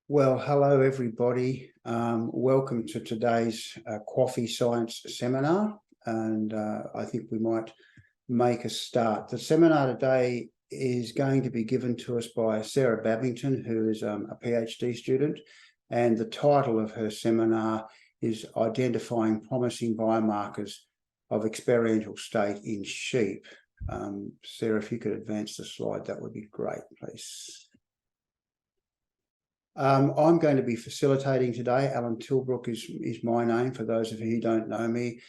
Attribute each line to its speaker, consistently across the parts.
Speaker 1: Well, hello everybody. Welcome to today's Coffee Science seminar, and I think we might make a start. The seminar today is going to be given to us by Sarah Babington, who is a PhD student, and the title of her seminar is Identifying Promising Biomarkers of Experiential State in Sheep. Sarah, if you could advance the slide, that would be great, please. I'm going to be facilitating today. Alan Tilbrook is my name, for those of you who don't know me.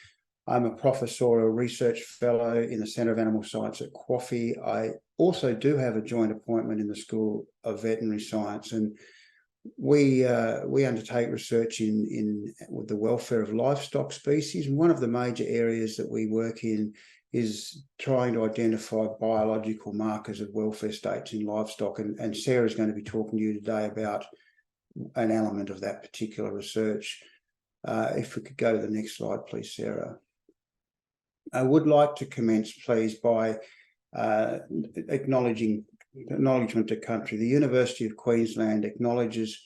Speaker 1: I'm a professorial research fellow in the Centre of Animal Science at QAFI. I also do have a joint appointment in the School of Veterinary Science, and we undertake research in the welfare of livestock species. And one of the major areas that we work in is trying to identify biological markers of welfare states in livestock. And Sarah's going to be talking to you today about an element of that particular research. If we could go to the next slide, please, Sarah. I would like to commence, please, by acknowledgement to country. The University of Queensland acknowledges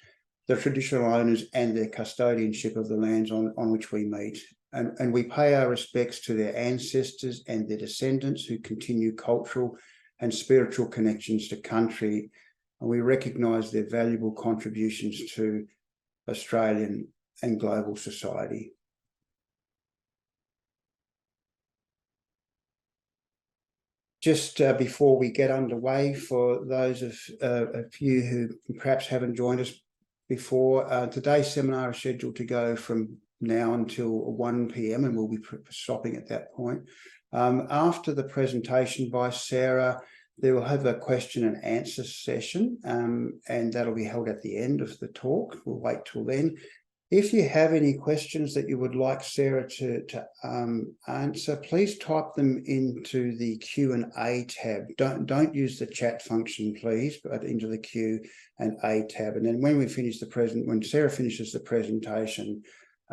Speaker 1: the traditional owners and their custodianship of the lands on which we meet. And we pay our respects to their ancestors and their descendants who continue cultural and spiritual connections to country. And we recognise their valuable contributions to Australian and global society. Just before we get underway, for those of you who perhaps haven't joined us before, today's seminar is scheduled to go from now until 1 p.m. and we'll be stopping at that point. After the presentation by Sarah, they will have a question and answer session, and that'll be held at the end of the talk. We'll wait till then. If you have any questions that you would like Sarah to answer, please type them into the Q&A tab. Don't use the chat function, please, but into the Q&A tab. And then when when Sarah finishes the presentation,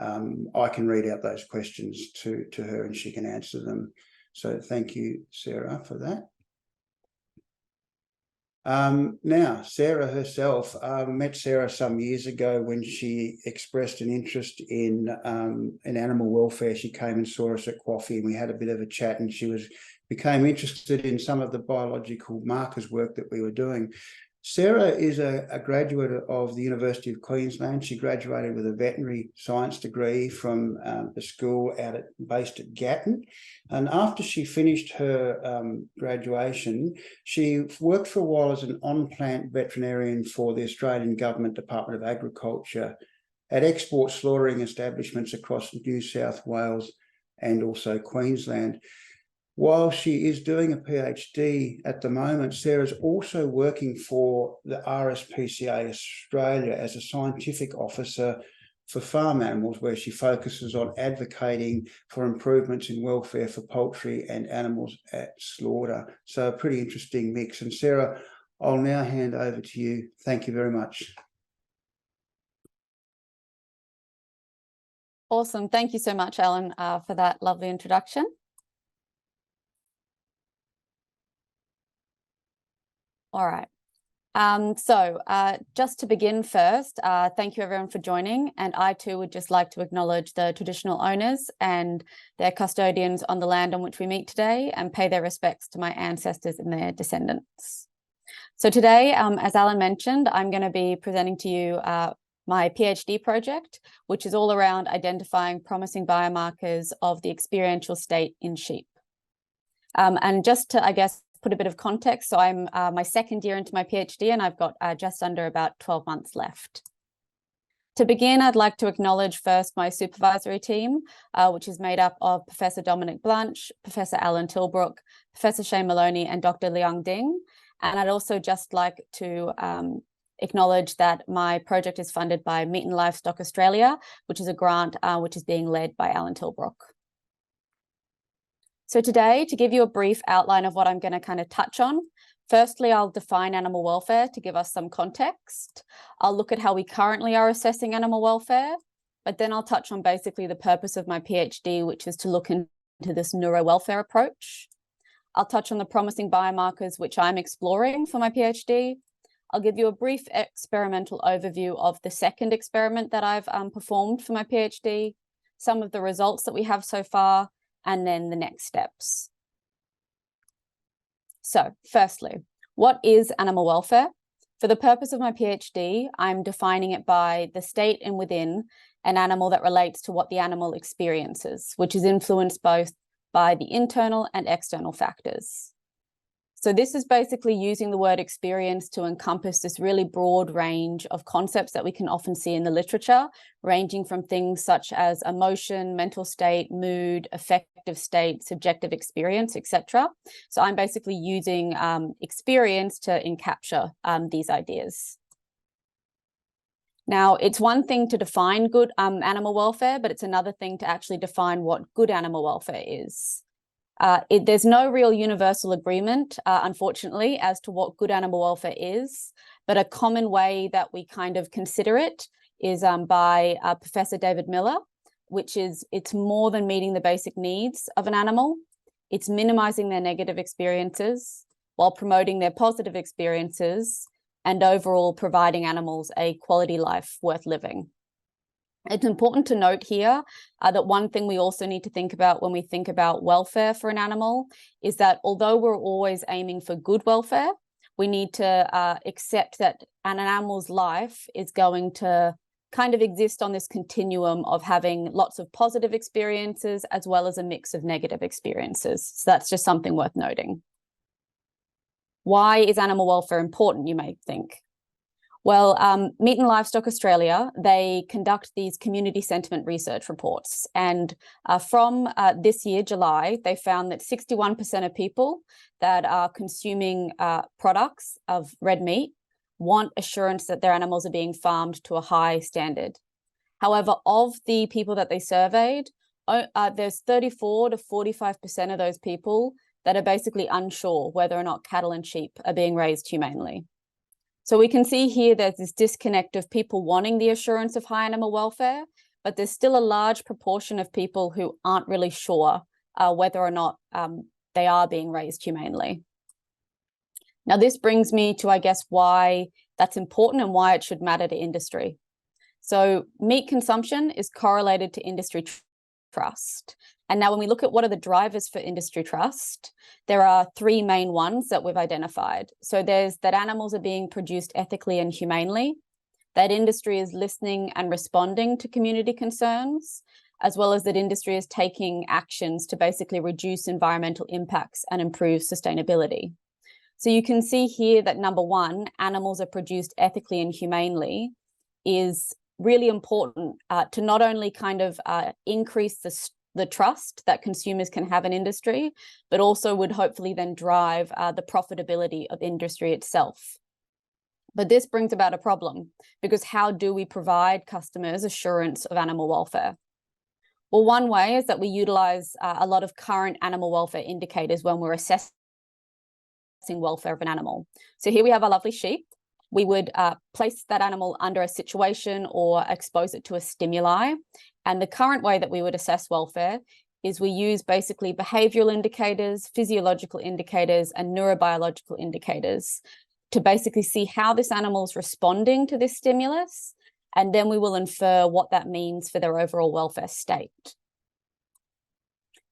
Speaker 1: I can read out those questions to her and she can answer them. So thank you, Sarah, for that. Now, Sarah herself, met Sarah some years ago when she expressed an interest in animal welfare. She came and saw us at QAFI and we had a bit of a chat, and she became interested in some of the biological markers work that we were doing. Sarah is a graduate of the University of Queensland. She graduated with a veterinary science degree from the school based at Gatton. And after she finished her graduation, she worked for a while as an on-plant veterinarian for the Australian Government Department of Agriculture at export slaughtering establishments across New South Wales and also Queensland. While she is doing a PhD at the moment, Sarah's also working for the RSPCA Australia as a scientific officer for farm animals, where she focuses on advocating for improvements in welfare for poultry and animals at slaughter. So a pretty interesting mix. And Sarah, I'll now hand over to you. Thank you very much.
Speaker 2: Awesome. Thank you so much, Alan, for that lovely introduction. All right. Just to begin first, thank you everyone for joining. And I too would just like to acknowledge the traditional owners and their custodians on the land on which we meet today and pay their respects to my ancestors and their descendants. So today, as Alan mentioned, I'm going to be presenting to you my PhD project, which is all around identifying promising biomarkers of the experiential state in sheep. And just to, I guess, put a bit of context, so I'm my second year into my PhD and I've got just under about 12 months left. To begin, I'd like to acknowledge first my supervisory team, which is made up of Professor Dominic Blanche, Professor Alan Tilbrook, Professor Shane Maloney and Dr. Liang Ding. And I'd also just like to acknowledge that my project is funded by Meat and Livestock Australia, which is a grant which is being led by Alan Tilbrook. So today, to give you a brief outline of what I'm going to kind of touch on, firstly, I'll define animal welfare to give us some context. I'll look at how we currently are assessing animal welfare, but then I'll touch on basically the purpose of my PhD, which is to look into this neuro-welfare approach. I'll touch on the promising biomarkers which I'm exploring for my PhD. I'll give you a brief experimental overview of the second experiment that I've performed for my PhD, some of the results that we have so far, and then the next steps. So firstly, what is animal welfare? For the purpose of my PhD, I'm defining it by the state and within an animal that relates to what the animal experiences, which is influenced both by the internal and external factors. So this is basically using the word experience to encompass this really broad range of concepts that we can often see in the literature, ranging from things such as emotion, mental state, mood, affective state, subjective experience, etc. So I'm basically using experience to encapture these ideas. Now, it's one thing to define good animal welfare, but it's another thing to actually define what good animal welfare is. There's no real universal agreement, unfortunately, as to what good animal welfare is, but a common way that we kind of consider it is by Professor David Miller, which is it's more than meeting the basic needs of an animal. It's minimizing their negative experiences while promoting their positive experiences and overall providing animals a quality life worth living. It's important to note here that one thing we also need to think about when we think about welfare for an animal is that although we're always aiming for good welfare, we need to accept that an animal's life is going to kind of exist on this continuum of having lots of positive experiences as well as a mix of negative experiences. So that's just something worth noting. Why is animal welfare important, you may think? Well, Meat and Livestock Australia, they conduct these community sentiment research reports. And from this year, July, they found that 61% of people that are consuming products of red meat want assurance that their animals are being farmed to a high standard. However, of the people that they surveyed, there's 34 to 45% of those people that are basically unsure whether or not cattle and sheep are being raised humanely. So we can see here there's this disconnect of people wanting the assurance of high animal welfare, but there's still a large proportion of people who aren't really sure whether or not they are being raised humanely. Now, this brings me to, I guess, why that's important and why it should matter to industry. So meat consumption is correlated to industry trust. And now when we look at what are the drivers for industry trust, there are three main ones that we've identified. So there's that animals are being produced ethically and humanely, that industry is listening and responding to community concerns, as well as that industry is taking actions to basically reduce environmental impacts and improve sustainability. So you can see here that number one, animals are produced ethically and humanely, is really important to not only kind of increase the trust that consumers can have in industry, but also would hopefully then drive the profitability of industry itself. But this brings about a problem, because how do we provide customers assurance of animal welfare? Well, one way is that we utilize a lot of current animal welfare indicators when we're assessing welfare of an animal. So here we have a lovely sheep. We would place that animal under a situation or expose it to a stimuli. And the current way that we would assess welfare is we use basically behavioral indicators, physiological indicators, and neurobiological indicators to basically see how this animal is responding to this stimulus. And then we will infer what that means for their overall welfare state.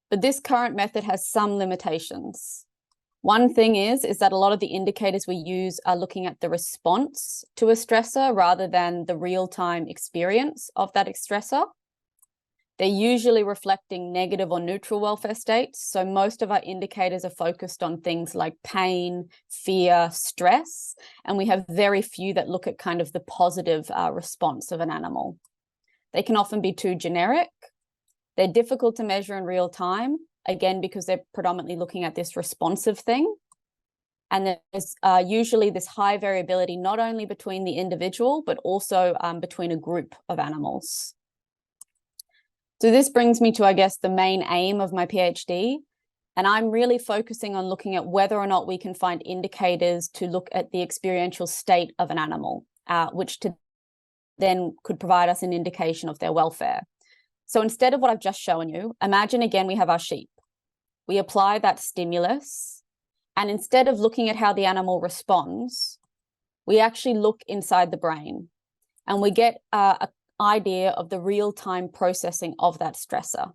Speaker 2: But this current method has some limitations. One thing is that a lot of the indicators we use are looking at the response to a stressor rather than the real-time experience of that stressor. They're usually reflecting negative or neutral welfare states. So most of our indicators are focused on things like pain, fear, stress, and we have very few that look at kind of the positive response of an animal. They can often be too generic. They're difficult to measure in real time, again, because they're predominantly looking at this responsive thing. And there's usually this high variability, not only between the individual, but also between a group of animals. So this brings me to, I guess, the main aim of my PhD. And I'm really focusing on looking at whether or not we can find indicators to look at the experiential state of an animal, which then could provide us an indication of their welfare. So instead of what I've just shown you, imagine again we have our sheep. We apply that stimulus, and instead of looking at how the animal responds, we actually look inside the brain and we get an idea of the real-time processing of that stressor.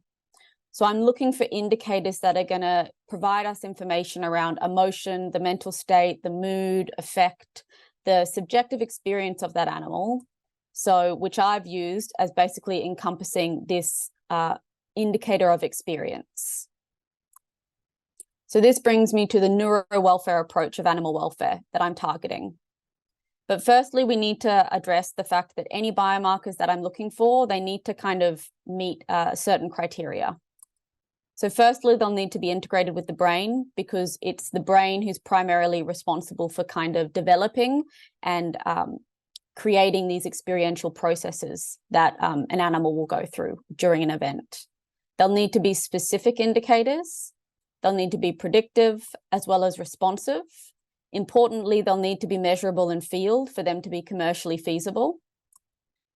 Speaker 2: So I'm looking for indicators that are going to provide us information around emotion, the mental state, the mood, affect, the subjective experience of that animal. So which I've used as basically encompassing this indicator of experience. So this brings me to the neuro-welfare approach of animal welfare that I'm targeting. But firstly, we need to address the fact that any biomarkers that I'm looking for, they need to kind of meet certain criteria. So firstly, they'll need to be integrated with the brain, because it's the brain who's primarily responsible for kind of developing and creating these experiential processes that an animal will go through during an event. They'll need to be specific indicators. They'll need to be predictive as well as responsive. Importantly, they'll need to be measurable in field for them to be commercially feasible.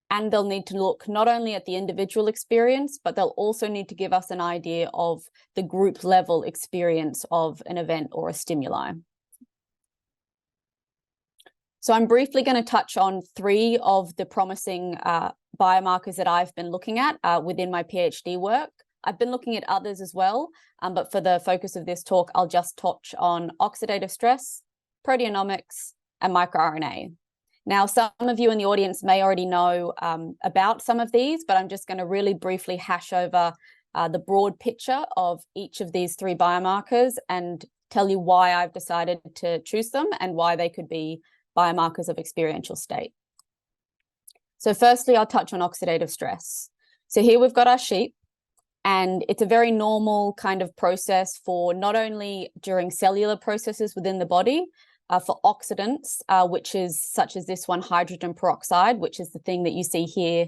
Speaker 2: And they'll need to look not only at the individual experience, but they'll also need to give us an idea of the group level experience of an event or a stimuli. So I'm briefly going to touch on 3 of the promising biomarkers that I've been looking at within my PhD work. I've been looking at others as well, but for the focus of this talk, I'll just touch on oxidative stress, proteomics, and microRNA. Now, some of you in the audience may already know about some of these, but I'm just going to really briefly hash over the broad picture of each of these 3 biomarkers and tell you why I've decided to choose them and why they could be biomarkers of experiential state. So firstly, I'll touch on oxidative stress. So here we've got our sheep, and it's a very normal kind of process for not only during cellular processes within the body, for oxidants, which is such as this one, hydrogen peroxide, which is the thing that you see here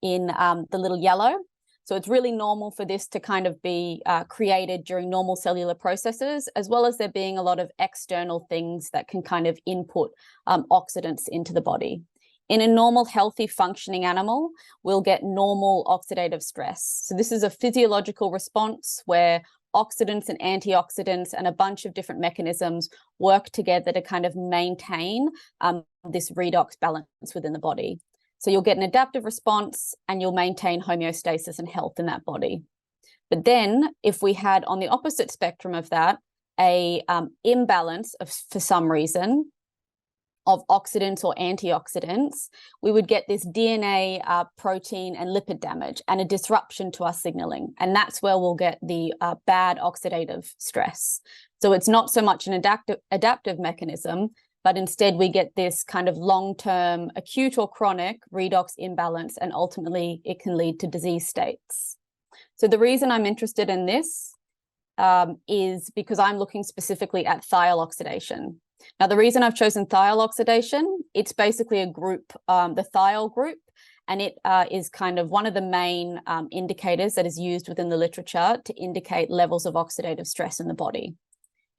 Speaker 2: in the little yellow. So it's really normal for this to kind of be created during normal cellular processes, as well as there being a lot of external things that can kind of input oxidants into the body. In a normal, healthy, functioning animal, we'll get normal oxidative stress. So this is a physiological response where oxidants and antioxidants and a bunch of different mechanisms work together to kind of maintain this redox balance within the body. So you'll get an adaptive response and you'll maintain homeostasis and health in that body. But then if we had on the opposite spectrum of that, a imbalance of, for some reason, of oxidants or antioxidants, we would get this DNA, protein and lipid damage and a disruption to our signaling. And that's where we'll get the bad oxidative stress. So it's not so much an adaptive mechanism, but instead we get this kind of long-term acute or chronic redox imbalance, and ultimately it can lead to disease states. So the reason I'm interested in this is because I'm looking specifically at thiol oxidation. Now, the reason I've chosen thiol oxidation, it's basically a group, the thiol group, and it is kind of one of the main indicators that is used within the literature to indicate levels of oxidative stress in the body.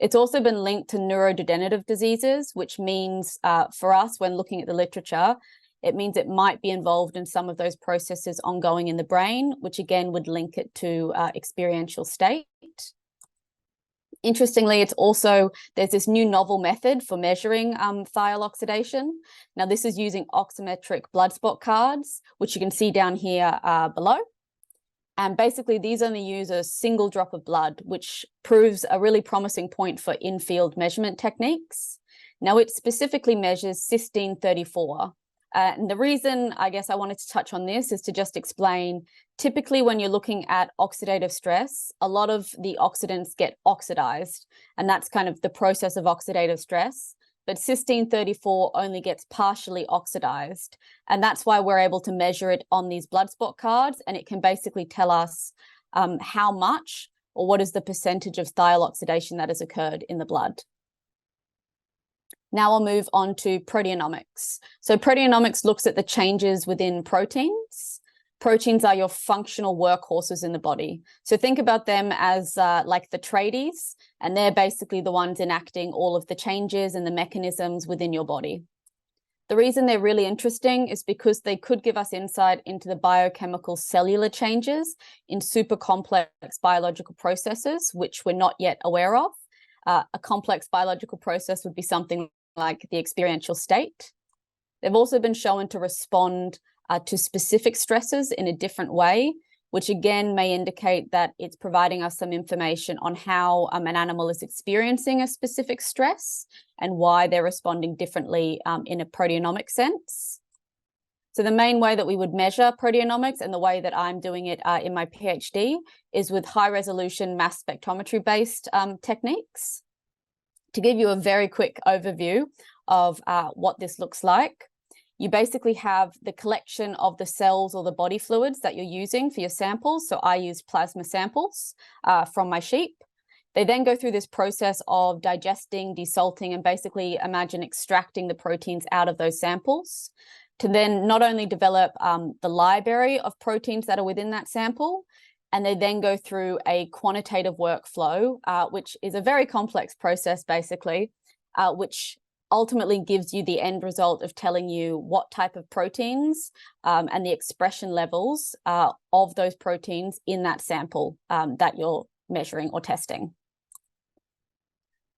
Speaker 2: It's also been linked to neurodegenerative diseases, which means for us, when looking at the literature, it means it might be involved in some of those processes ongoing in the brain, which again would link it to experiential state. Interestingly, it's also, there's this new novel method for measuring thiol oxidation. Now, this is using oximetric blood spot cards, which you can see down here below. And basically, these only use a single drop of blood, which proves a really promising point for in-field measurement techniques. Now, it specifically measures cysteine-34. And the reason I guess I wanted to touch on this is to just explain, typically when you're looking at oxidative stress, a lot of the oxidants get oxidized, and that's kind of the process of oxidative stress. But cysteine-34 only gets partially oxidized, and that's why we're able to measure it on these blood spot cards, and it can basically tell us how much or what is the percentage of thiol oxidation that has occurred in the blood. Now I'll move on to proteomics. So proteomics looks at the changes within proteins. Proteins are your functional workhorses in the body. So think about them as like the tradies, and they're basically the ones enacting all of the changes and the mechanisms within your body. The reason they're really interesting is because they could give us insight into the biochemical cellular changes in super complex biological processes, which we're not yet aware of. A complex biological process would be something like the experiential state. They've also been shown to respond to specific stresses in a different way, which again may indicate that it's providing us some information on how an animal is experiencing a specific stress and why they're responding differently in a proteomic sense. So the main way that we would measure proteomics, and the way that I'm doing it in my PhD, is with high resolution mass spectrometry based techniques. To give you a very quick overview of what this looks like, you basically have the collection of the cells or the body fluids that you're using for your samples. So I use plasma samples from my sheep. They then go through this process of digesting, desalting, and basically imagine extracting the proteins out of those samples to then not only develop the library of proteins that are within that sample, and they then go through a quantitative workflow, which is a very complex process, basically, which ultimately gives you the end result of telling you what type of proteins and the expression levels of those proteins in that sample that you're measuring or testing.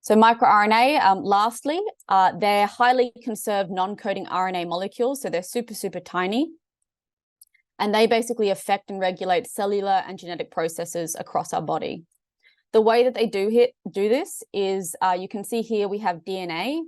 Speaker 2: So microRNA, lastly, they're highly conserved non-coding RNA molecules, so they're super, super tiny. And they basically affect and regulate cellular and genetic processes across our body. The way that they do this is, you can see here we have DNA.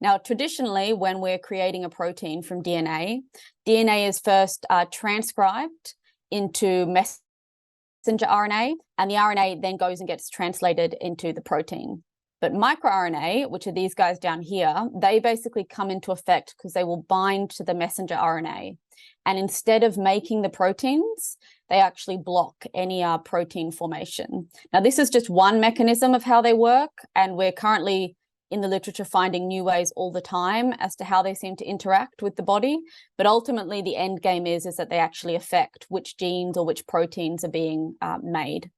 Speaker 2: Now, traditionally, when we're creating a protein from DNA, DNA is first transcribed into messenger RNA, and the RNA then goes and gets translated into the protein. But microRNA, which are these guys down here, they basically come into effect because they will bind to the messenger RNA. And instead of making the proteins, they actually block any protein formation. Now, this is just one mechanism of how they work, and we're currently in the literature finding new ways all the time as to how they seem to interact with the body. But ultimately, the end game is that they actually affect which genes or which proteins are being made.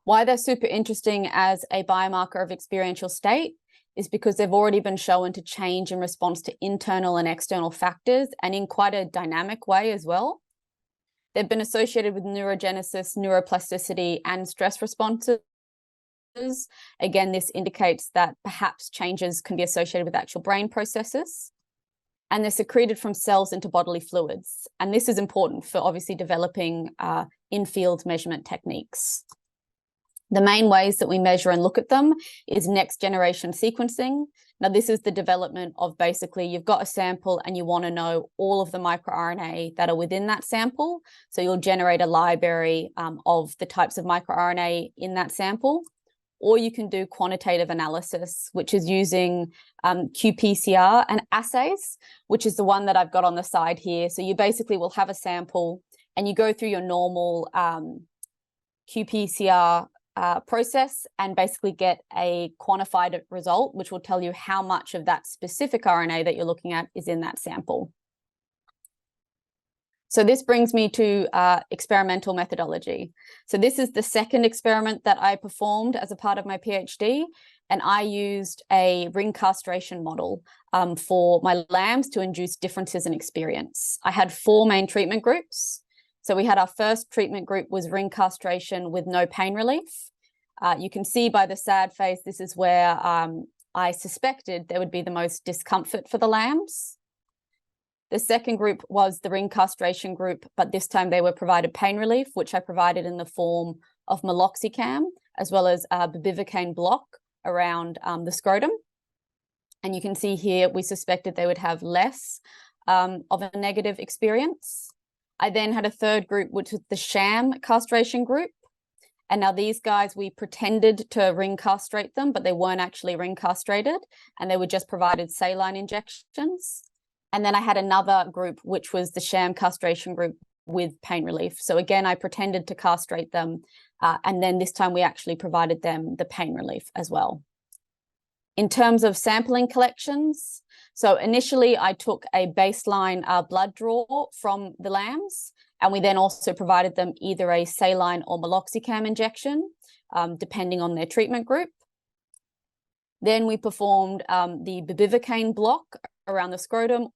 Speaker 2: Why they're super interesting as a biomarker of experiential state is because they've already been shown to change in response to internal and external factors, and in quite a dynamic way as well. They've been associated with neurogenesis, neuroplasticity, and stress responses. Again, this indicates that perhaps changes can be associated with actual brain processes. And they're secreted from cells into bodily fluids. And this is important for obviously developing in-field measurement techniques. The main ways that we measure and look at them is next generation sequencing. Now, this is the development of basically you've got a sample and you want to know all of the microRNA that are within that sample. So you'll generate a library of the types of microRNA in that sample. Or you can do quantitative analysis, which is using qPCR and assays, which is the one that I've got on the side here. So you basically will have a sample and you go through your normal qPCR process and basically get a quantified result, which will tell you how much of that specific RNA that you're looking at is in that sample. So this brings me to experimental methodology. So this is the second experiment that I performed as a part of my PhD, and I used a ring castration model for my lambs to induce differences in experience. I had 4 main treatment groups. So we had our first treatment group was ring castration with no pain relief. You can see by the sad face, this is where I suspected there would be the most discomfort for the lambs. The second group was the ring castration group, but this time they were provided pain relief, which I provided in the form of meloxicam, as well as a bupivacaine block around the scrotum. And you can see here, we suspected they would have less of a negative experience. I then had a third group, which was the sham castration group. And now these guys, we pretended to ring castrate them, but they weren't actually ring castrated, and they were just provided saline injections. And then I had another group, which was the sham castration group with pain relief. So again, I pretended to castrate them. And then this time we actually provided them the pain relief as well. In terms of sampling collections, so initially I took a baseline blood draw from the lambs, and we then also provided them either a saline or meloxicam injection, depending on their treatment group. Then we performed the bupivacaine block around the scrotum,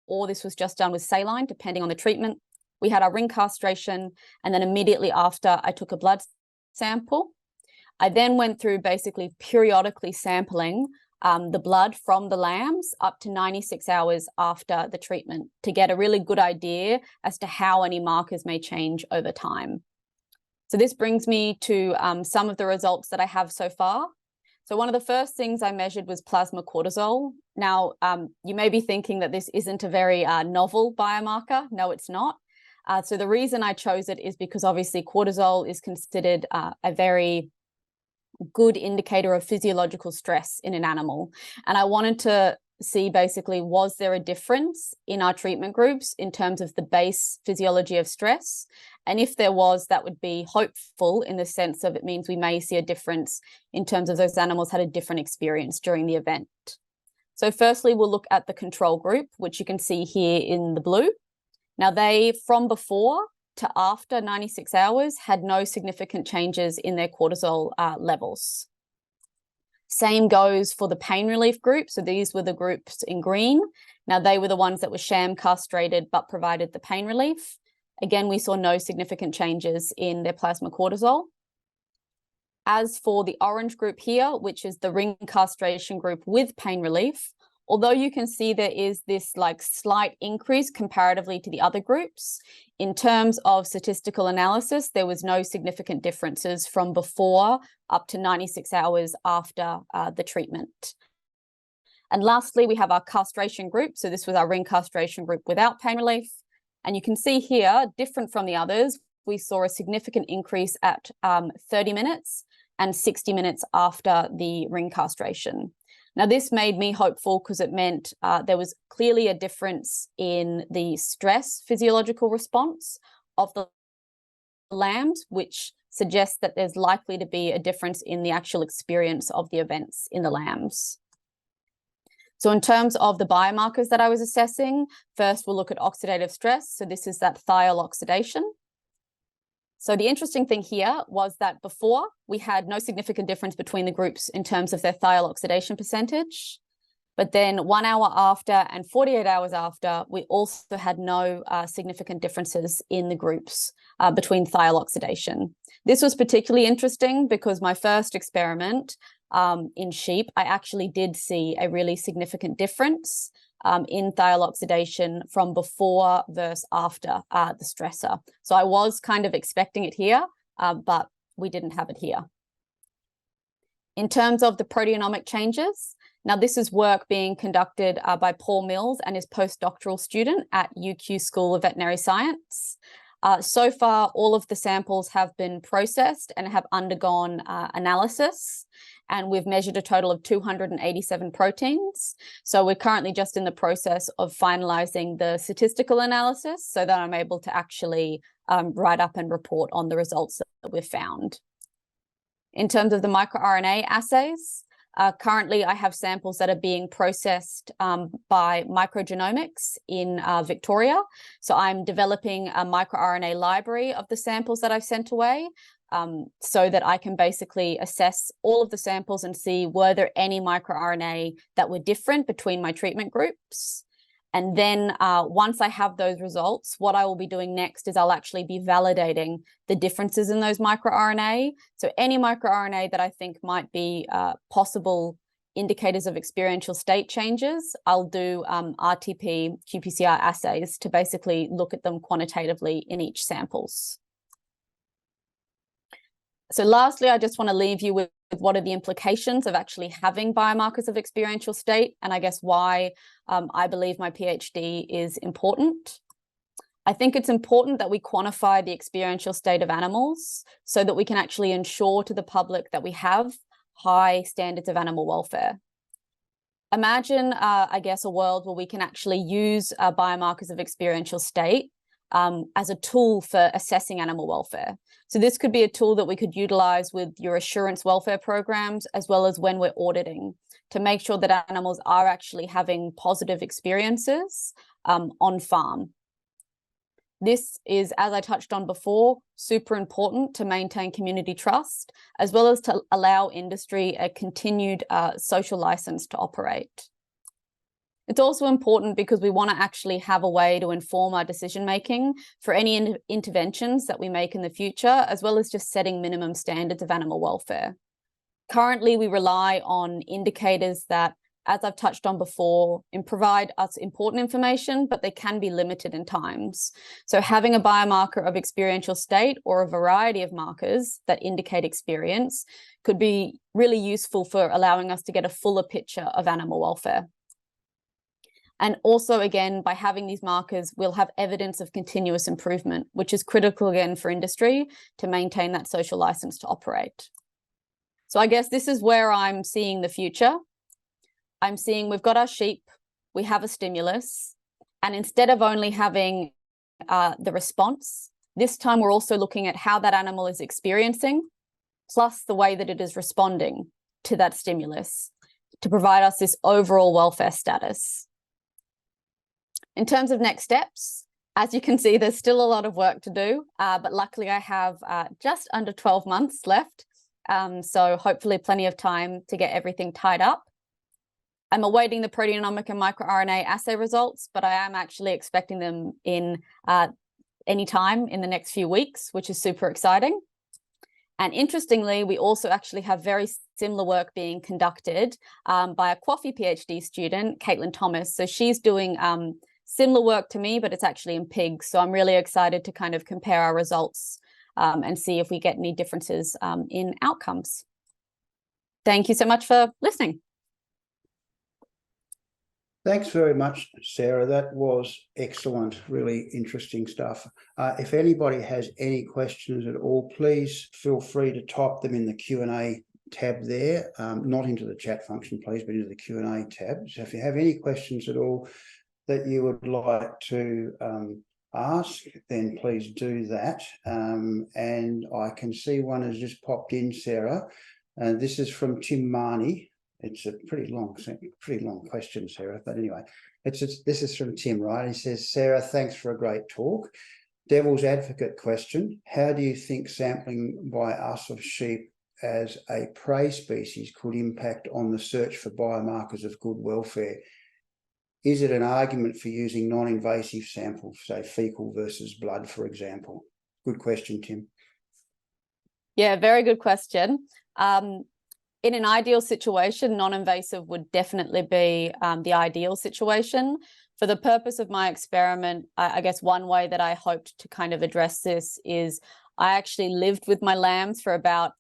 Speaker 2: or this was just done with saline, depending on the treatment. We had our ring castration, and then immediately after, I took a blood sample. I then went through basically periodically sampling the blood from the lambs up to 96 hours after the treatment to get a really good idea as to how any markers may change over time. So this brings me to some of the results that I have so far. So one of the first things I measured was plasma cortisol. Now, you may be thinking that this isn't a very novel biomarker. No, it's not. So the reason I chose it is because obviously cortisol is considered a very good indicator of physiological stress in an animal. And I wanted to see basically, was there a difference in our treatment groups in terms of the base physiology of stress? And if there was, that would be hopeful in the sense of it means we may see a difference in terms of those animals had a different experience during the event. So firstly, we'll look at the control group, which you can see here in the blue. Now they, from before to after 96 hours, had no significant changes in their cortisol levels. Same goes for the pain relief group. So these were the groups in green. Now they were the ones that were sham castrated but provided the pain relief. Again, we saw no significant changes in their plasma cortisol. As for the orange group here, which is the ring castration group with pain relief, although you can see there is this like slight increase comparatively to the other groups, in terms of statistical analysis, there was no significant differences from before up to 96 hours after the treatment. And lastly, we have our castration group. So this was our ring castration group without pain relief. And you can see here, different from the others, we saw a significant increase at 30 minutes and 60 minutes after the ring castration. Now, this made me hopeful because it meant there was clearly a difference in the stress physiological response of the lambs, which suggests that there's likely to be a difference in the actual experience of the events in the lambs. So in terms of the biomarkers that I was assessing, first we'll look at oxidative stress. So this is that thiol oxidation. So the interesting thing here was that before we had no significant difference between the groups in terms of their thiol oxidation percentage. But then 1 hour after and 48 hours after, we also had no significant differences in the groups between thiol oxidation. This was particularly interesting because my first experiment in sheep, I actually did see a really significant difference in thiol oxidation from before versus after the stressor. So I was kind of expecting it here, but we didn't have it here. In terms of the proteomic changes, now this is work being conducted by Paul Mills and his postdoctoral student at UQ School of Veterinary Science. So far, all of the samples have been processed and have undergone analysis. And we've measured a total of 287 proteins. So we're currently just in the process of finalizing the statistical analysis so that I'm able to actually write up and report on the results that we've found. In terms of the microRNA assays, currently I have samples that are being processed by microgenomics in Victoria. So I'm developing a microRNA library of the samples that I've sent away. So that I can basically assess all of the samples and see were there any microRNA that were different between my treatment groups. And then once I have those results, what I will be doing next is I'll actually be validating the differences in those microRNA. So any microRNA that I think might be possible indicators of experiential state changes, I'll do RTP qPCR assays to basically look at them quantitatively in each samples. So lastly, I just want to leave you with what are the implications of actually having biomarkers of experiential state, and I guess why I believe my PhD is important. I think it's important that we quantify the experiential state of animals so that we can actually ensure to the public that we have high standards of animal welfare. Imagine, I guess, a world where we can actually use biomarkers of experiential state as a tool for assessing animal welfare. So this could be a tool that we could utilize with your assurance welfare programs, as well as when we're auditing, to make sure that animals are actually having positive experiences on farm. This is, as I touched on before, super important to maintain community trust, as well as to allow industry a continued social license to operate. It's also important because we want to actually have a way to inform our decision-making for any interventions that we make in the future, as well as just setting minimum standards of animal welfare. Currently, we rely on indicators that, as I've touched on before, provide us important information, but they can be limited in times. So having a biomarker of experiential state or a variety of markers that indicate experience could be really useful for allowing us to get a fuller picture of animal welfare. And also, again, by having these markers, we'll have evidence of continuous improvement, which is critical, again, for industry to maintain that social license to operate. So I guess this is where I'm seeing the future. I'm seeing we've got our sheep, we have a stimulus, and instead of only having the response, this time we're also looking at how that animal is experiencing, plus the way that it is responding to that stimulus to provide us this overall welfare status. In terms of next steps, as you can see, there's still a lot of work to do, but luckily I have just under 12 months left. So hopefully plenty of time to get everything tied up. I'm awaiting the proteomic and microRNA assay results, but I am actually expecting them in any time in the next few weeks, which is super exciting. And interestingly, we also actually have very similar work being conducted by a QAFI PhD student, Caitlin Thomas. So she's doing similar work to me, but it's actually in pigs. So I'm really excited to kind of compare our results and see if we get any differences in outcomes. Thank you so much for listening.
Speaker 1: Thanks very much, Sarah. That was excellent, really interesting stuff. If anybody has any questions at all, please feel free to type them in the Q&A tab there, not into the chat function, please, but into the Q&A tab. So if you have any questions at all that you would like to ask, then please do that. And I can see one has just popped in, Sarah. This is from Tim Marnie. It's a pretty long question, Sarah. But anyway, this is from Tim, right? He says, Sarah, thanks for a great talk. Devil's advocate question. How do you think sampling by us of sheep as a prey species could impact on the search for biomarkers of good welfare? Is it an argument for using non-invasive samples, say fecal versus blood, for example? Good question, Tim.
Speaker 2: Yeah, very good question. In an ideal situation, non-invasive would definitely be the ideal situation. For the purpose of my experiment, I guess one way that I hoped to kind of address this is I actually lived with my lambs for about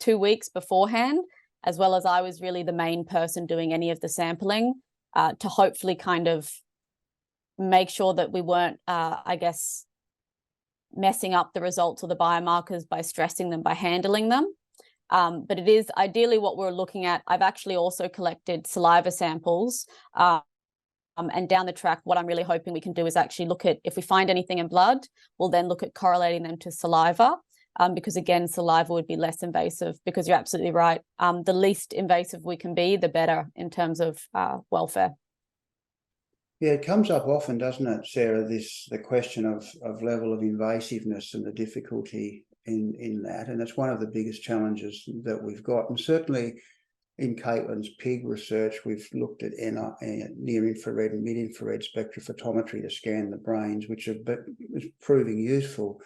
Speaker 2: 2 weeks beforehand, as well as I was really the main person doing any of the sampling to hopefully kind of make sure that we weren't, I guess, messing up the results or the biomarkers by stressing them, by handling them. But it is ideally what we're looking at. I've actually also collected saliva samples. And down the track, what I'm really hoping we can do is actually look at, if we find anything in blood, we'll then look at correlating them to saliva. Because again, saliva would be less invasive, because you're absolutely right. The least invasive we can be, the better in terms of welfare.
Speaker 1: Yeah, it comes up often, doesn't it, Sarah, the question of level of invasiveness and the difficulty in that. And it's one of the biggest challenges that we've got. And certainly in Caitlin's pig research, we've looked at near-infrared and mid-infrared spectrophotometry to scan the brains, which is proving useful.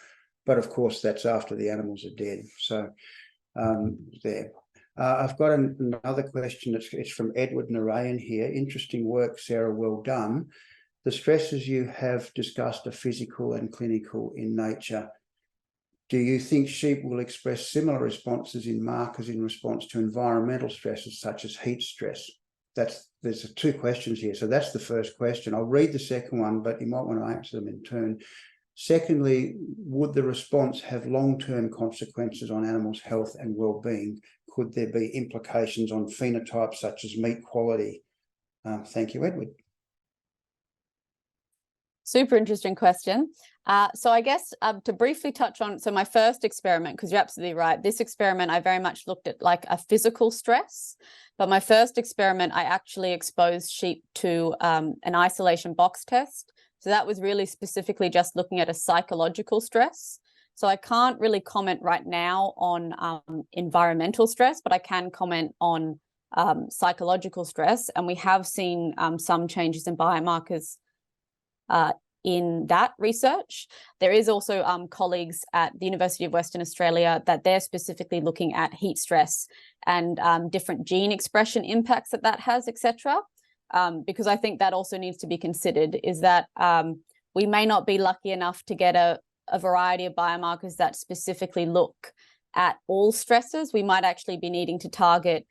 Speaker 1: But of course, that's after the animals are dead. So there. I've got another question. It's from Edward Narayan here. Interesting work, Sarah. Well done. The stresses you have discussed are physical and clinical in nature. Do you think sheep will express similar responses in markers in response to environmental stresses such as heat stress? There's 2 questions here. So that's the first question. I'll read the second one, but you might want to answer them in turn. Secondly, would the response have long-term consequences on animals' health and well-being? Could there be implications on phenotypes such as meat quality? Thank you, Edward.
Speaker 2: Super interesting question. So I guess to briefly touch on, so my first experiment, because you're absolutely right, this experiment I very much looked at like a physical stress, but my first experiment I actually exposed sheep to an isolation box test. So that was really specifically just looking at a psychological stress. So I can't really comment right now on environmental stress, but I can comment on psychological stress. And we have seen some changes in biomarkers in that research. There is also colleagues at the University of Western Australia that they're specifically looking at heat stress and different gene expression impacts that has, etc. Because I think that also needs to be considered, is that we may not be lucky enough to get a variety of biomarkers that specifically look at all stresses. We might actually be needing to target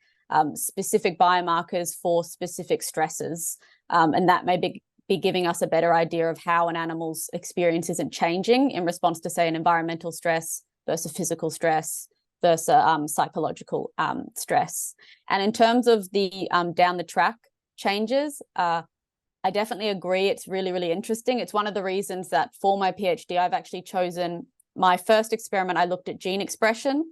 Speaker 2: specific biomarkers for specific stresses, and that may be giving us a better idea of how an animal's experience isn't changing in response to, say, an environmental stress versus physical stress versus psychological stress. And in terms of the down the track changes, I definitely agree. It's really, really interesting. It's one of the reasons that for my PhD, I've actually chosen my first experiment. I looked at gene expression.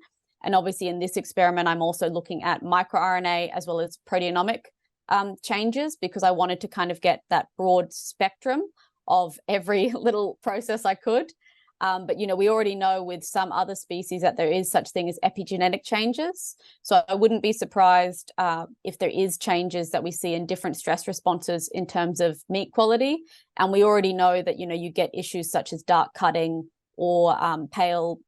Speaker 2: And obviously in this experiment, I'm also looking at microRNA as well as proteomic changes, because I wanted to kind of get that broad spectrum of every little process I could. But, you know, we already know with some other species that there is such thing as epigenetic changes. So I wouldn't be surprised if there is changes that we see in different stress responses in terms of meat quality. And we already know that, you know, you get issues such as dark cutting or pale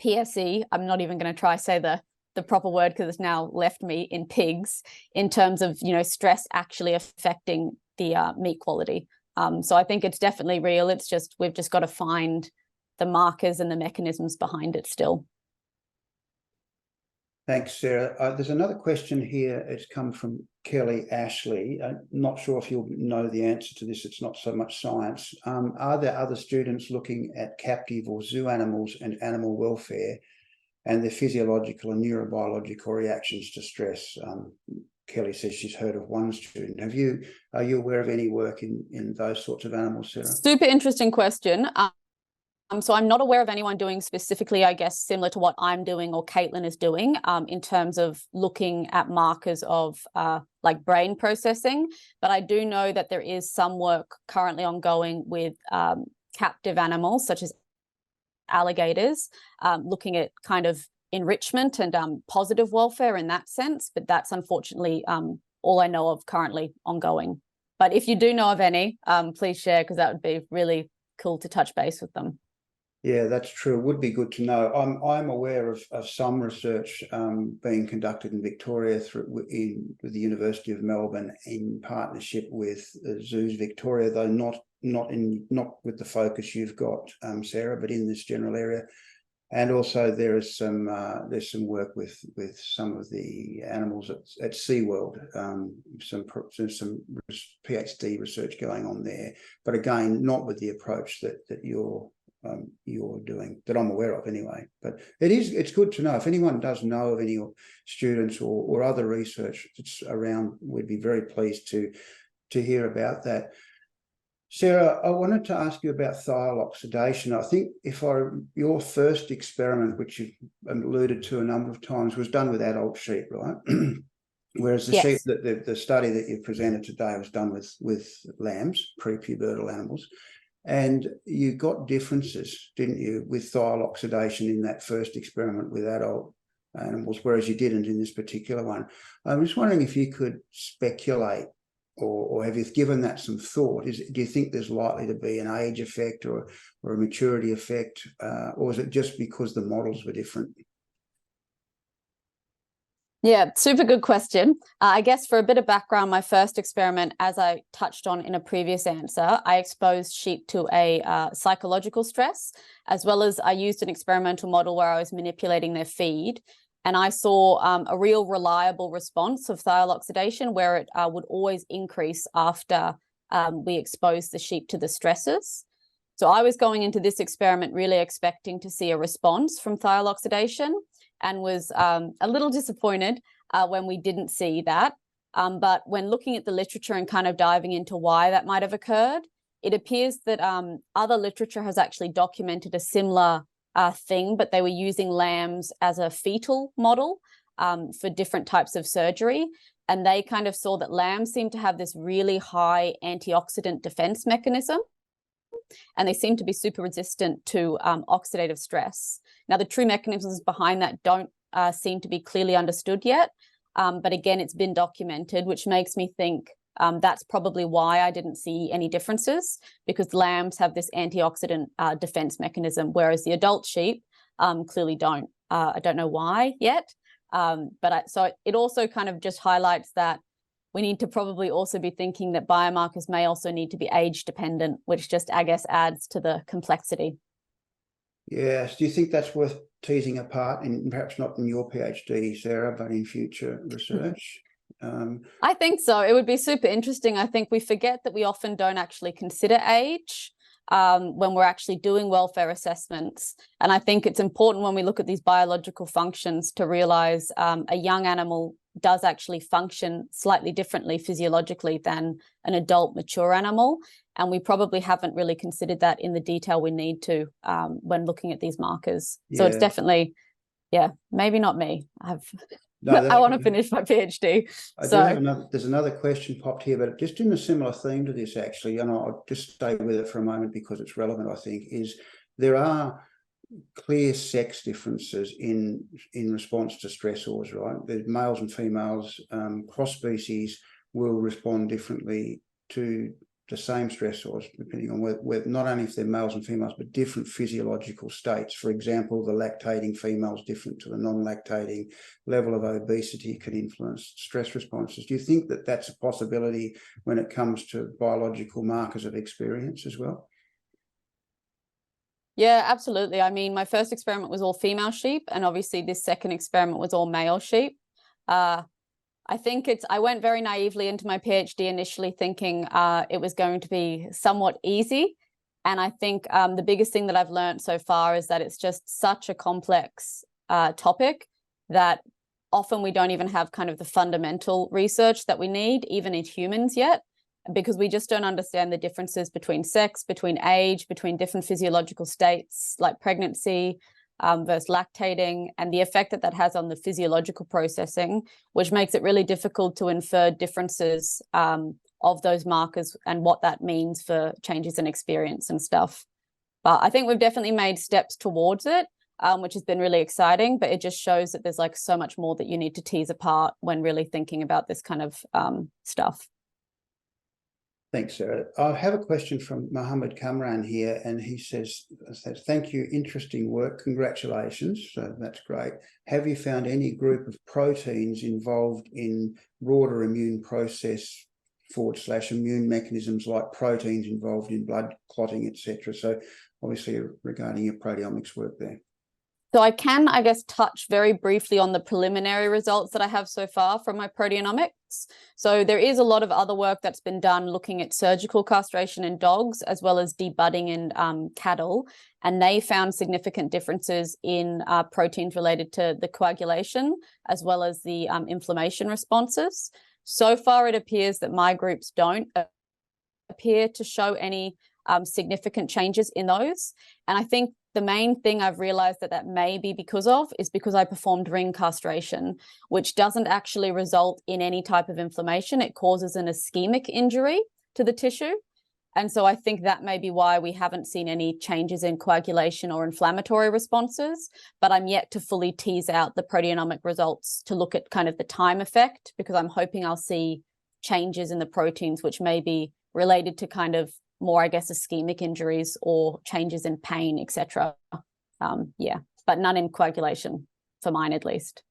Speaker 2: PSE. I'm not even going to try say the proper word because it's now left me, in pigs, in terms of, you know, stress actually affecting the meat quality. So I think it's definitely real. It's just, we've just got to find the markers and the mechanisms behind it still.
Speaker 1: Thanks, Sarah. There's another question here. It's come from Kelly Ashley. I'm not sure if you'll know the answer to this. It's not so much science. Are there other students looking at captive or zoo animals and animal welfare and their physiological and neurobiological reactions to stress? Kelly says she's heard of one student. Are you aware of any work in those sorts of animals, Sarah?
Speaker 2: Super interesting question. So I'm not aware of anyone doing specifically, I guess, similar to what I'm doing or Caitlin is doing in terms of looking at markers of like brain processing. But I do know that there is some work currently ongoing with captive animals, such as alligators, looking at kind of enrichment and positive welfare in that sense. But that's unfortunately all I know of currently ongoing. But if you do know of any, please share, because that would be really cool to touch base with them.
Speaker 1: Yeah, that's true. It would be good to know. I'm aware of some research being conducted in Victoria with the University of Melbourne in partnership with Zoos Victoria, though not with the focus you've got, Sarah, but in this general area. And also there's some work with some of the animals at SeaWorld, some PhD research going on there, but again, not with the approach that you're doing, that I'm aware of anyway. But it's good to know. If anyone does know of any students or other research that's around, we'd be very pleased to hear about that. Sarah, I wanted to ask you about thiol oxidation. I think your first experiment, which you've alluded to a number of times, was done with adult sheep, right? Whereas the sheep, the study that you presented today was done with lambs, prepubertal animals. And you got differences, didn't you, with thiol oxidation in that first experiment with adult animals, whereas you didn't in this particular one. I'm just wondering if you could speculate, or have you given that some thought? Do you think there's likely to be an age effect or a maturity effect, or is it just because the models were different?
Speaker 2: Yeah, super good question. I guess for a bit of background, my first experiment, as I touched on in a previous answer, I exposed sheep to a psychological stress, as well as I used an experimental model where I was manipulating their feed. And I saw a real reliable response of thiol oxidation, where it would always increase after we exposed the sheep to the stresses. So I was going into this experiment really expecting to see a response from thiol oxidation, and was a little disappointed when we didn't see that. But when looking at the literature and kind of diving into why that might have occurred, it appears that other literature has actually documented a similar thing, but they were using lambs as a fetal model for different types of surgery. And they kind of saw that lambs seem to have this really high antioxidant defense mechanism, and they seem to be super resistant to oxidative stress. Now, the true mechanisms behind that don't seem to be clearly understood yet. But again, it's been documented, which makes me think That's probably why I didn't see any differences, because lambs have this antioxidant defense mechanism, whereas the adult sheep clearly don't. I don't know why yet, so it also kind of just highlights that we need to probably also be thinking that biomarkers may also need to be age dependent, which just, I guess, adds to the complexity.
Speaker 1: Yes. Do you think that's worth teasing apart, and perhaps not in your PhD, Sarah, but in future research?
Speaker 2: I think so. It would be super interesting. I think we forget that we often don't actually consider age when we're actually doing welfare assessments. And I think it's important when we look at these biological functions to realize a young animal does actually function slightly differently physiologically than an adult mature animal. And we probably haven't really considered that in the detail we need to when looking at these markers. So it's definitely, maybe not me. I want to finish my PhD.
Speaker 1: There's another question popped here, but just in a similar theme to this, actually, and I'll just stay with it for a moment because it's relevant, I think, is there are clear sex differences in response to stressors, right? The males and females, cross species will respond differently to the same stressors, depending on where not only if they're males and females, but different physiological states. For example, the lactating female is different to the non-lactating. Level of obesity can influence stress responses. Do you think that that's a possibility when it comes to biological markers of experience as well?
Speaker 2: Yeah, absolutely. I mean, my first experiment was all female sheep, and obviously this second experiment was all male sheep. I think I went very naively into my PhD initially thinking it was going to be somewhat easy. And I think the biggest thing that I've learned so far is that it's just such a complex topic that often we don't even have kind of the fundamental research that we need, even in humans yet, because we just don't understand the differences between sex, between age, between different physiological states like pregnancy, versus lactating, and the effect that has on the physiological processing, which makes it really difficult to infer differences of those markers and what that means for changes in experience and stuff. But I think we've definitely made steps towards it, which has been really exciting, but it just shows that there's like so much more that you need to tease apart when really thinking about this kind of stuff.
Speaker 1: Thanks, Sarah. I have a question from Mohammed Kamran here, and he says, thank you, interesting work, congratulations. So that's great. Have you found any group of proteins involved in broader immune process / immune mechanisms like proteins involved in blood clotting, etc.? So obviously regarding your proteomics work there.
Speaker 2: So I can, I guess, touch very briefly on the preliminary results that I have so far from my proteomics. So there is a lot of other work that's been done looking at surgical castration in dogs as well as debudding in cattle, and they found significant differences in proteins related to the coagulation as well as the inflammation responses. So far, it appears that my groups don't appear to show any significant changes in those. And I think the main thing I've realized that may be because I performed ring castration, which doesn't actually result in any type of inflammation. It causes an ischemic injury to the tissue. And so I think that may be why we haven't seen any changes in coagulation or inflammatory responses, but I'm yet to fully tease out the proteomic results to look at kind of the time effect, because I'm hoping I'll see changes in the proteins, which may be related to kind of more, I guess, ischemic injuries or changes in pain, etc. But none in coagulation for mine, at least.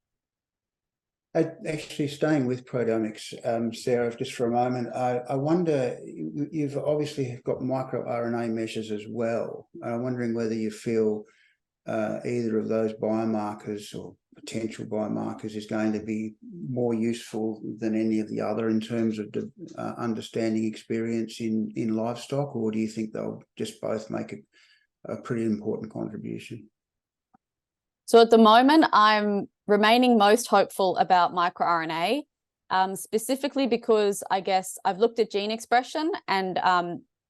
Speaker 1: Actually, staying with proteomics, Sarah, just for a moment, I wonder, you've obviously got microRNA measures as well. I'm wondering whether you feel either of those biomarkers or potential biomarkers is going to be more useful than any of the other in terms of understanding experience in livestock, or do you think they'll just both make a pretty important contribution?
Speaker 2: So at the moment, I'm remaining most hopeful about microRNA, specifically because I guess I've looked at gene expression, and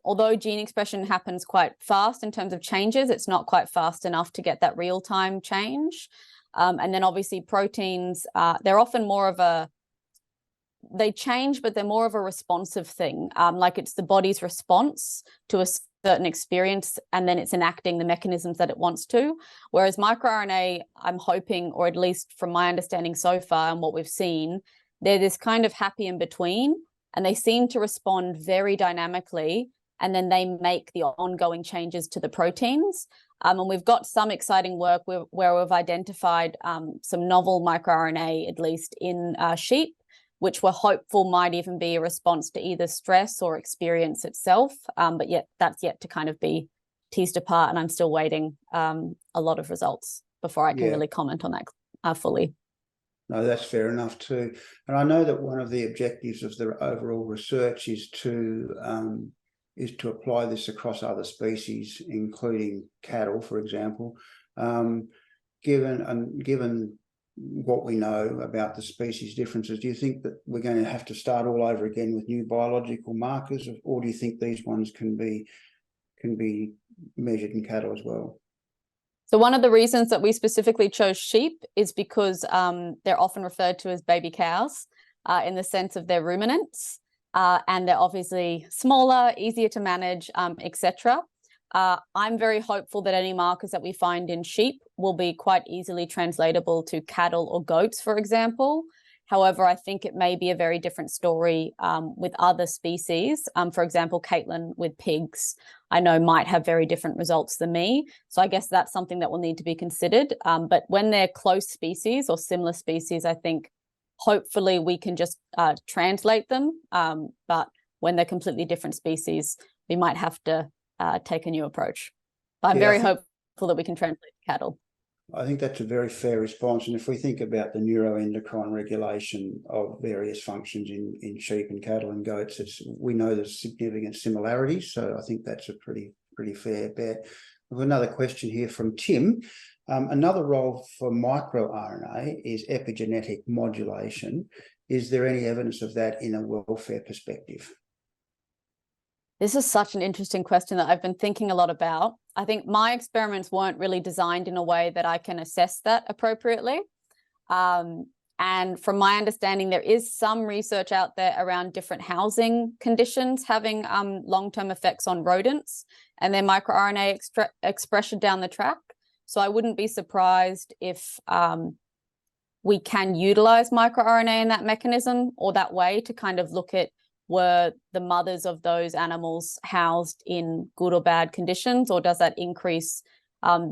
Speaker 2: although gene expression happens quite fast in terms of changes, it's not quite fast enough to get that real-time change. And then obviously proteins, they're often more of they change, but they're more of a responsive thing. Like it's the body's response to a certain experience, and then it's enacting the mechanisms that it wants to. Whereas microRNA, I'm hoping, or at least from my understanding so far and what we've seen, they're this kind of happy in between. and they seem to respond very dynamically, and then they make the ongoing changes to the proteins. And we've got some exciting work where we've identified some novel microRNA, at least in sheep, which we're hopeful might even be a response to either stress or experience itself. But yet that's yet to kind of be teased apart, and I'm still waiting a lot of results before I can really comment on that fully.
Speaker 1: No, that's fair enough too. And I know that one of the objectives of the overall research is to apply this across other species, including cattle, for example. Given what we know about the species differences, do you think that we're going to have to start all over again with new biological markers, or do you think these ones can be measured in cattle as well?
Speaker 2: So one of the reasons that we specifically chose sheep is because they're often referred to as baby cows in the sense of their ruminants, and they're obviously smaller, easier to manage, etc. I'm very hopeful that any markers that we find in sheep will be quite easily translatable to cattle or goats, for example. However, I think it may be a very different story with other species. For example, Caitlin with pigs, I know might have very different results than me. So I guess that's something that will need to be considered. But when they're close species or similar species, I think hopefully we can just translate them. But when they're completely different species, we might have to take a new approach. But I'm very hopeful that we can translate cattle.
Speaker 1: I think that's a very fair response. And if we think about the neuroendocrine regulation of various functions in sheep and cattle and goats, we know there's significant similarities. So I think that's a pretty fair bet. We've got another question here from Tim. Another role for microRNA is epigenetic modulation. Is there any evidence of that in a welfare perspective?
Speaker 2: This is such an interesting question that I've been thinking a lot about. I think my experiments weren't really designed in a way that I can assess that appropriately. And from my understanding, there is some research out there around different housing conditions having long-term effects on rodents and their microRNA expression down the track. So I wouldn't be surprised if we can utilize microRNA in that mechanism or that way to kind of look at, were the mothers of those animals housed in good or bad conditions, or does that increase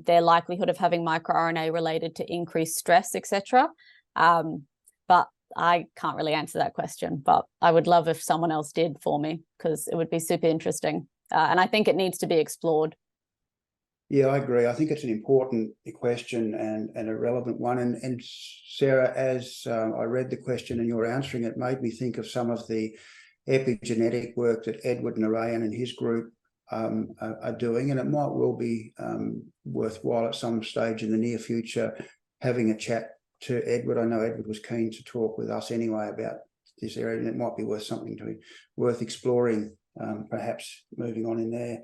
Speaker 2: their likelihood of having microRNA related to increased stress, etc.? But I can't really answer that question, but I would love if someone else did for me, because it would be super interesting. And I think it needs to be explored.
Speaker 1: Yeah, I agree. I think it's an important question and a relevant one. And Sarah, as I read the question and you're answering it, made me think of some of the epigenetic work that Edward Narayan and his group are doing, and it might well be worthwhile at some stage in the near future having a chat to Edward. I know Edward was keen to talk with us anyway about this area, and it might be worth exploring, perhaps moving on in there.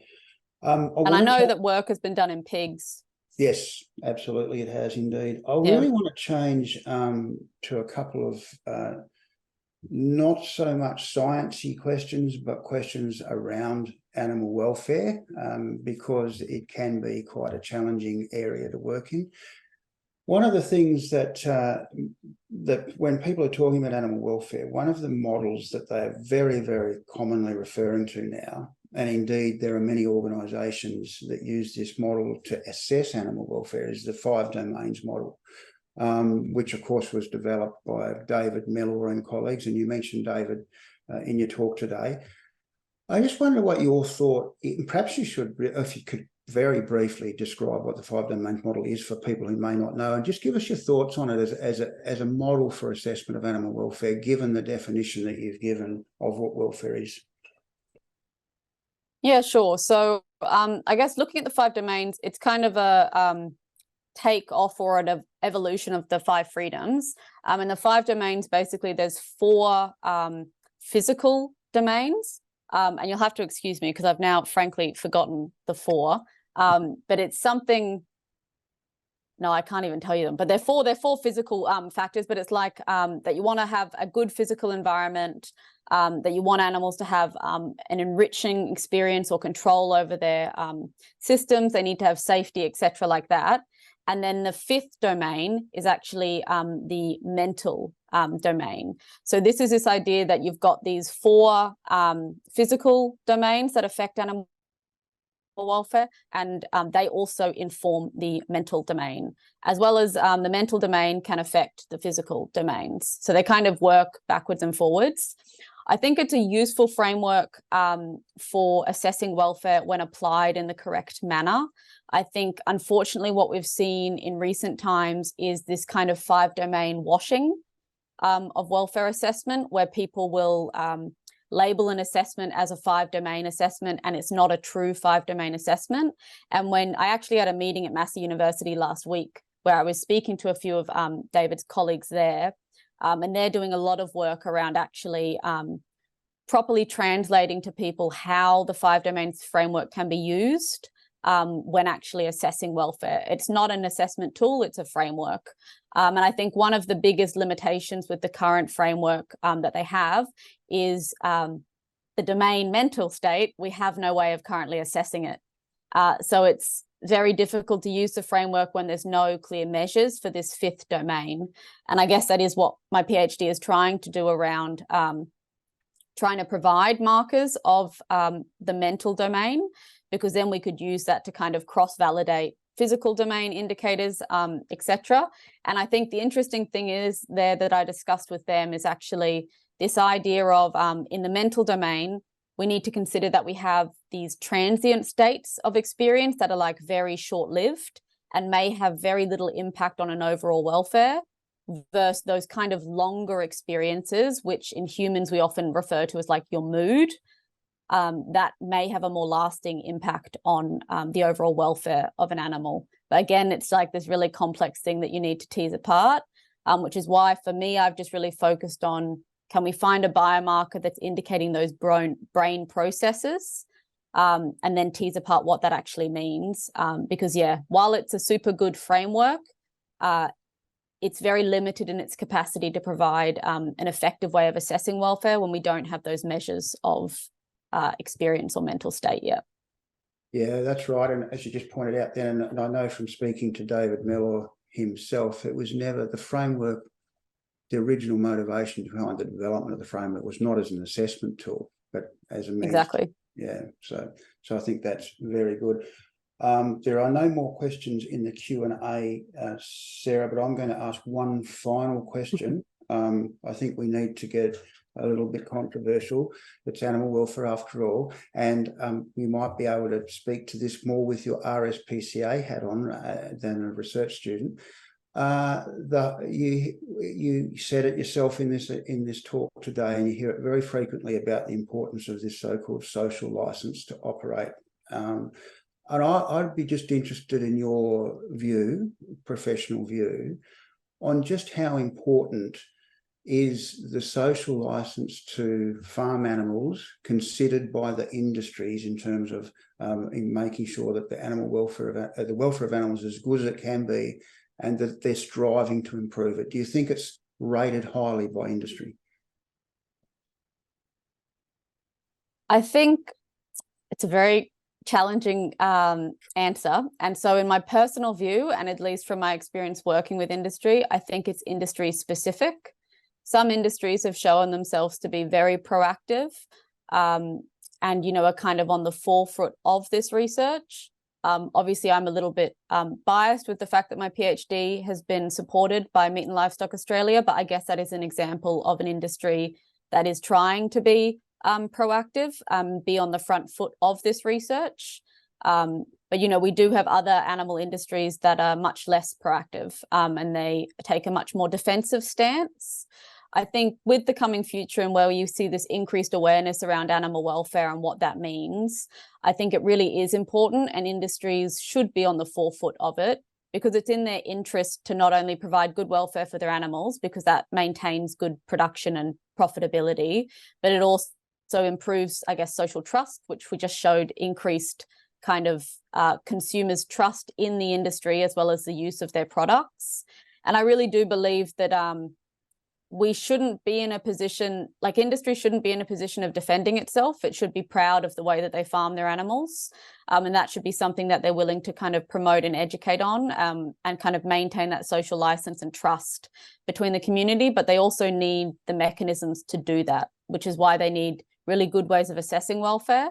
Speaker 2: And I know that work has been done in pigs.
Speaker 1: Yes, absolutely, it has indeed. I really want to change to a couple of not so much sciencey questions, but questions around animal welfare, because it can be quite a challenging area to work in. One of the things that when people are talking about animal welfare, one of the models that they are very, very commonly referring to now, and indeed there are many organisations that use this model to assess animal welfare, is the 5 domains model. Which of course was developed by David Miller and colleagues, and you mentioned David in your talk today. I just wonder what your thought, perhaps you should, if you could very briefly describe what the 5 domains model is for people who may not know, and just give us your thoughts on it as a model for assessment of animal welfare, given the definition that you've given of what welfare is.
Speaker 2: Yeah, sure. So I guess looking at the 5 domains, it's kind of a take off or an evolution of the 5 freedoms. And the 5 domains, basically there's 4 physical domains. And you'll have to excuse me because I've now frankly forgotten the 4. But it's something, no, I can't even tell you them, but they're 4 physical factors, but it's like that you want to have a good physical environment, that you want animals to have an enriching experience or control over their systems. They need to have safety, etc., like that. And then the 5th domain is actually the mental domain. So this is this idea that you've got these 4 physical domains that affect animal welfare, and they also inform the mental domain, as well as the mental domain can affect the physical domains. So they kind of work backwards and forwards. I think it's a useful framework for assessing welfare when applied in the correct manner. I think, unfortunately, what we've seen in recent times is this kind of 5-domain washing of welfare assessment, where people will label an assessment as a 5-domain assessment, and it's not a true 5-domain assessment. And when I actually had a meeting at Massey University last week, where I was speaking to a few of David's colleagues there, and they're doing a lot of work around actually properly translating to people how the 5-domains framework can be used when actually assessing welfare. It's not an assessment tool, it's a framework. And I think one of the biggest limitations with the current framework that they have is the domain mental state. We have no way of currently assessing it. So it's very difficult to use the framework when there's no clear measures for this 5th domain. And I guess that is what my PhD is trying to do around trying to provide markers of the mental domain, because then we could use that to kind of cross-validate physical domain indicators, etc. And I think the interesting thing is there that I discussed with them is actually this idea of in the mental domain, we need to consider that we have these transient states of experience that are like very short-lived and may have very little impact on an overall welfare, versus those kind of longer experiences, which in humans we often refer to as like your mood, that may have a more lasting impact on the overall welfare of an animal. But again, it's like this really complex thing that you need to tease apart, which is why for me, I've just really focused on, can we find a biomarker that's indicating those brain processes, and then tease apart what that actually means. Because yeah, while it's a super good framework, it's very limited in its capacity to provide an effective way of assessing welfare when we don't have those measures of experience or mental state yet.
Speaker 1: Yeah, that's right. And as you just pointed out then, and I know from speaking to David Miller himself, it was never the framework. The original motivation behind the development of the framework was not as an assessment tool, but as a means.
Speaker 2: Exactly.
Speaker 1: Yeah. So I think that's very good. There are no more questions in the Q&A, Sarah, but I'm going to ask one final question. I think we need to get a little bit controversial. It's animal welfare after all, and you might be able to speak to this more with your RSPCA hat on than a research student. You said it yourself in this talk today, and you hear it very frequently about the importance of this so-called social license to operate. And I'd be just interested in your view, professional view, on just how important is the social license to farm animals considered by the industries in terms of in making sure that the animal welfare of the welfare of animals is as good as it can be, and that they're striving to improve it? Do you think it's rated highly by industry?
Speaker 2: I think it's a very challenging answer. And so in my personal view, and at least from my experience working with industry, I think it's industry specific. Some industries have shown themselves to be very proactive and, are kind of on the forefront of this research. Obviously, I'm a little bit biased with the fact that my PhD has been supported by Meat and Livestock Australia, but I guess that is an example of an industry that is trying to be proactive, be on the front foot of this research. But, we do have other animal industries that are much less proactive and they take a much more defensive stance. I think with the coming future and where you see this increased awareness around animal welfare and what that means, I think it really is important, and industries should be on the forefront of it, because it's in their interest to not only provide good welfare for their animals, because that maintains good production and profitability, but it also improves, I guess, social trust, which we just showed increased kind of consumers' trust in the industry as well as the use of their products. And I really do believe that we shouldn't be in a position, like industry shouldn't be in a position of defending itself. It should be proud of the way that they farm their animals. And that should be something that they're willing to kind of promote and educate on, and kind of maintain that social license and trust between the community. But they also need the mechanisms to do that, which is why they need really good ways of assessing welfare,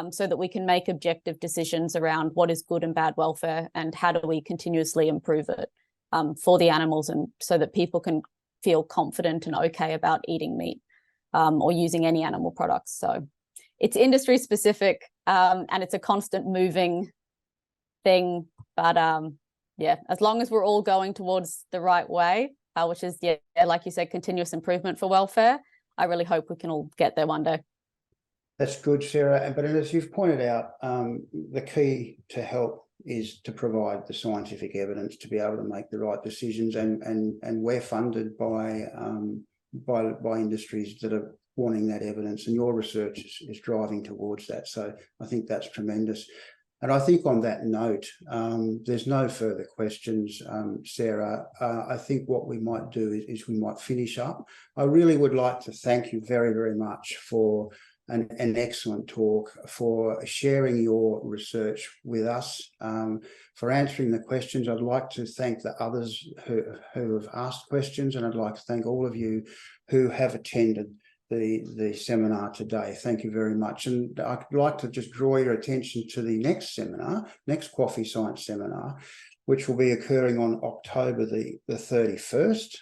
Speaker 2: so that we can make objective decisions around what is good and bad welfare and how do we continuously improve it for the animals, and so that people can feel confident and okay about eating meat or using any animal products. So it's industry specific, and it's a constant moving thing. But yeah, as long as we're all going towards the right way, which is, yeah, like you said, continuous improvement for welfare, I really hope we can all get there one day.
Speaker 1: That's good, Sarah. But as you've pointed out, the key to help is to provide the scientific evidence to be able to make the right decisions, and we're funded by industries that are wanting that evidence, and your research is driving towards that. So I think that's tremendous. And I think on that note, there's no further questions, Sarah. I think what we might do is we might finish up. I really would like to thank you very, very much for an excellent talk, for sharing your research with us, for answering the questions. I'd like to thank the others who have asked questions, and I'd like to thank all of you who have attended the seminar today. Thank you very much. And I'd like to just draw your attention to the next seminar, next Coffee Science seminar, which will be occurring on October the 31st,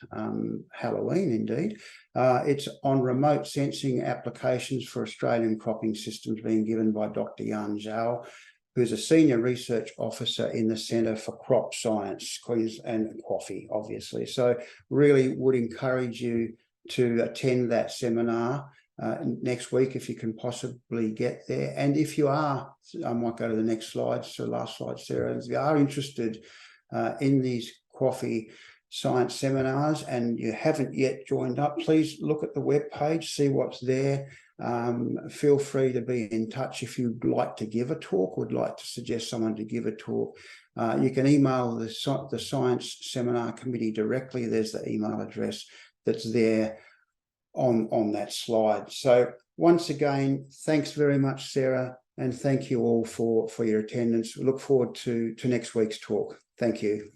Speaker 1: Halloween indeed. It's on remote sensing applications for Australian cropping systems, being given by Dr. Yan Zhao, who's a Senior Research Officer in the Centre for Crop Science, Queensland and Coffee, obviously. So really would encourage you to attend that seminar next week if you can possibly get there. And if you are, I might go to the next slide, so last slide, Sarah, if you are interested in these coffee science seminars and you haven't yet joined up, please look at the webpage, see what's there. Feel free to be in touch if you'd like to give a talk, would like to suggest someone to give a talk. You can email the Science Seminar Committee directly. There's the email address that's there on that slide. So once again, thanks very much, Sarah, and thank you all for your attendance. We look forward to next week's talk. Thank you.